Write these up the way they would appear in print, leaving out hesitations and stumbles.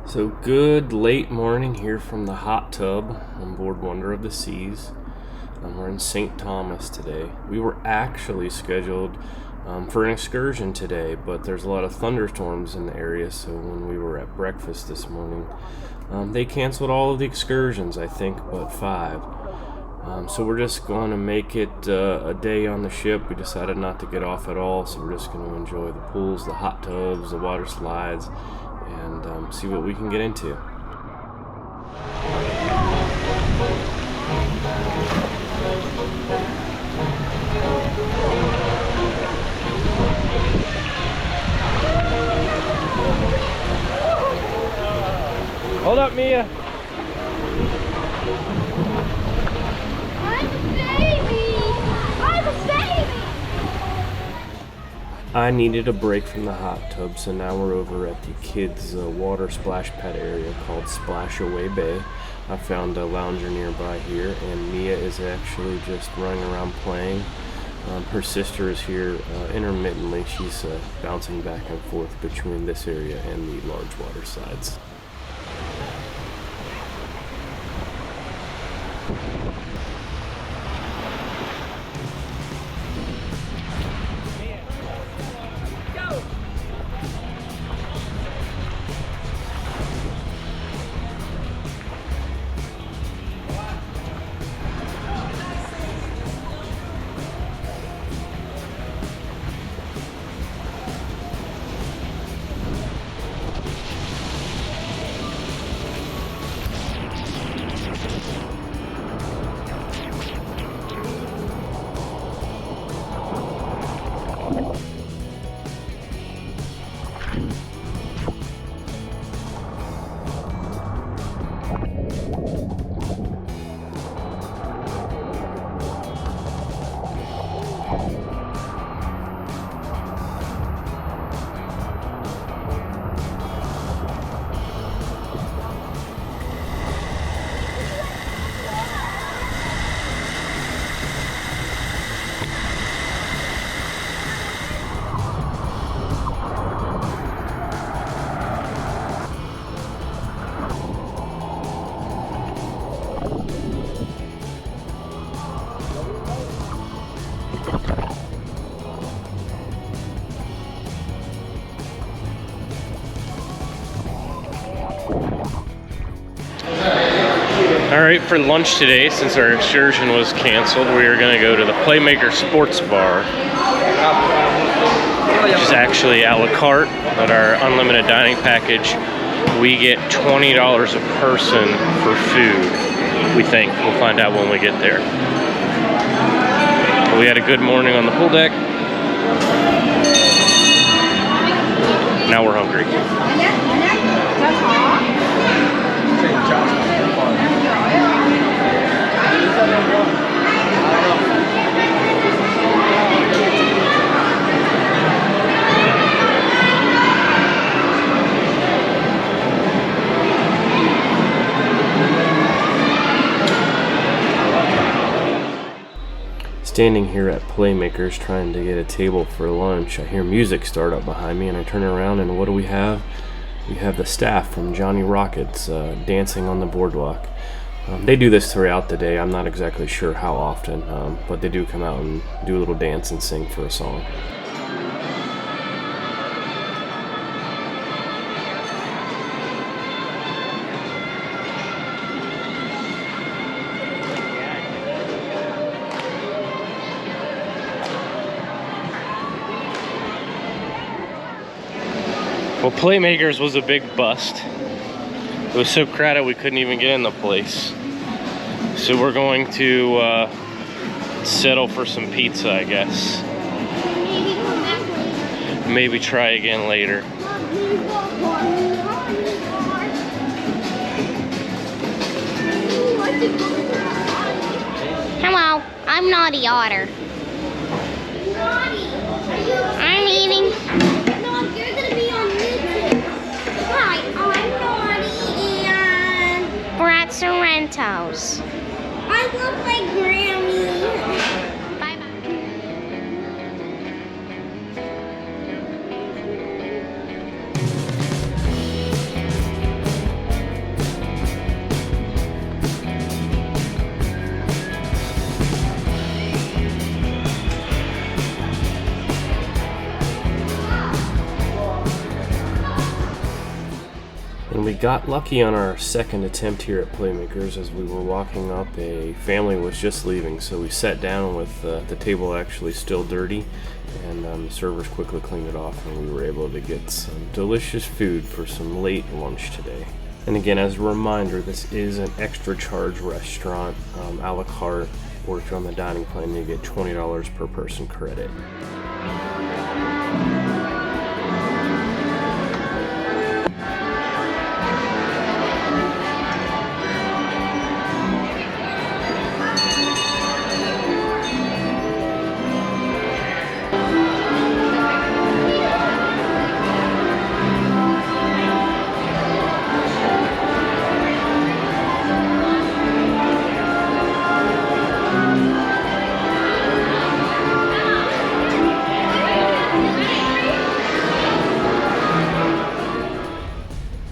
So good late morning here from the hot tub on board Wonder of the Seas. We're in St. Thomas today. We were actually scheduled for an excursion today, but there's a lot of thunderstorms in the area, so when we were at breakfast this morning, they canceled all of the excursions, I think, but 5. So we're just going to make it a day on the ship. We decided not to get off at all, so we're just going to enjoy the pools, the hot tubs, the water slides, and see what we can get into. Hold up, Mia. I'm a baby! I'm a baby! I needed a break from the hot tub, so now we're over at the kids' water splash pad area called Splash Away Bay. I found a lounger nearby here, and Mia is actually just running around playing. Her sister is here intermittently. She's bouncing back and forth between this area and the large water slides. Alright, for lunch today, since our excursion was canceled, we are going to go to the Playmakers Sports bar, which is actually a la carte. At our unlimited dining package, we get $20 a person for food, we think. We'll find out when we get there. But we had a good morning on the pool deck. Now we're hungry. Standing here at Playmakers trying to get a table for lunch, I hear music start up behind me and I turn around and what do we have? We have the staff from Johnny Rockets dancing on the boardwalk. They do this throughout the day. I'm not exactly sure how often, but they do come out and do a little dance and sing for a song. Well, Playmakers was a big bust. It was so crowded we couldn't even get in the place. So we're going to settle for some pizza, I guess. Maybe try again later. Hello, I'm Naughty Otter. I'm eating. No, you're gonna be on YouTube. Hi, I'm Naughty and we're at Sorrento's. I look like Grammy. Bye bye. We got lucky on our second attempt here at Playmakers. As we were walking up, a family was just leaving, so we sat down with the table actually still dirty, and the servers quickly cleaned it off, and we were able to get some delicious food for some late lunch today. And again, as a reminder, this is an extra charge restaurant, a la carte, or if you're on the dining plan, you get $20 per person credit.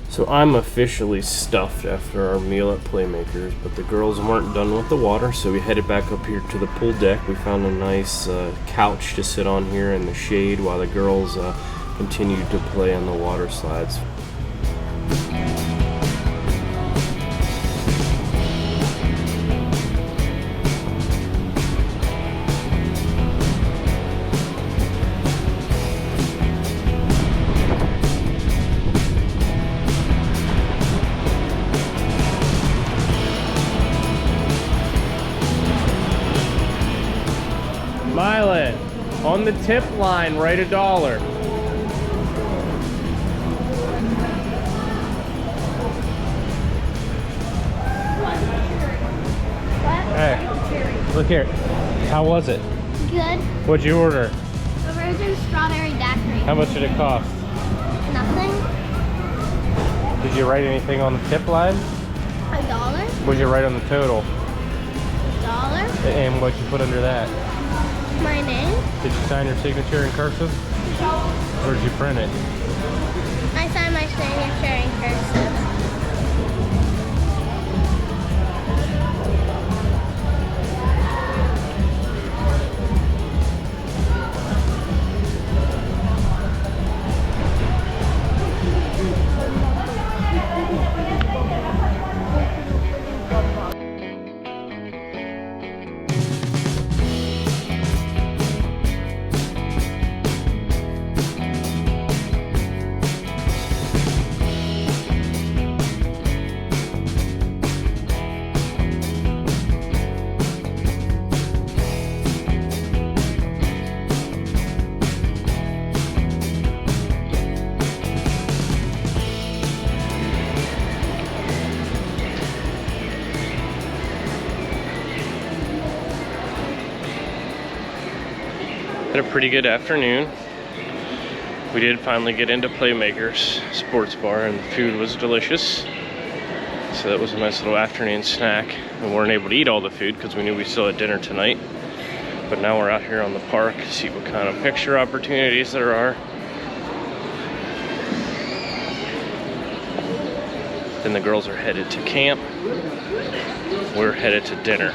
So I'm officially stuffed after our meal at Playmakers, but the girls weren't done with the water, so we headed back up here to the pool deck. We found a nice couch to sit on here in the shade while the girls continued to play on the water slides. Mylan, on the tip line, write $1. Hey, look here. How was it? Good. What'd you order? The virgin strawberry daiquiri. How much did it cost? Nothing. Did you write anything on the tip line? $1. What'd you write on the total? $1. And what'd you put under that? My name. Did you sign your signature in cursive? Or did you print it? I signed my signature in cursive. Had a pretty good afternoon. We did finally get into Playmakers Sports Bar, and the food was delicious. So that was a nice little afternoon snack. We weren't able to eat all the food because we knew we still had dinner tonight. But now we're out here on the park to see what kind of picture opportunities there are. Then the girls are headed to camp. We're headed to dinner.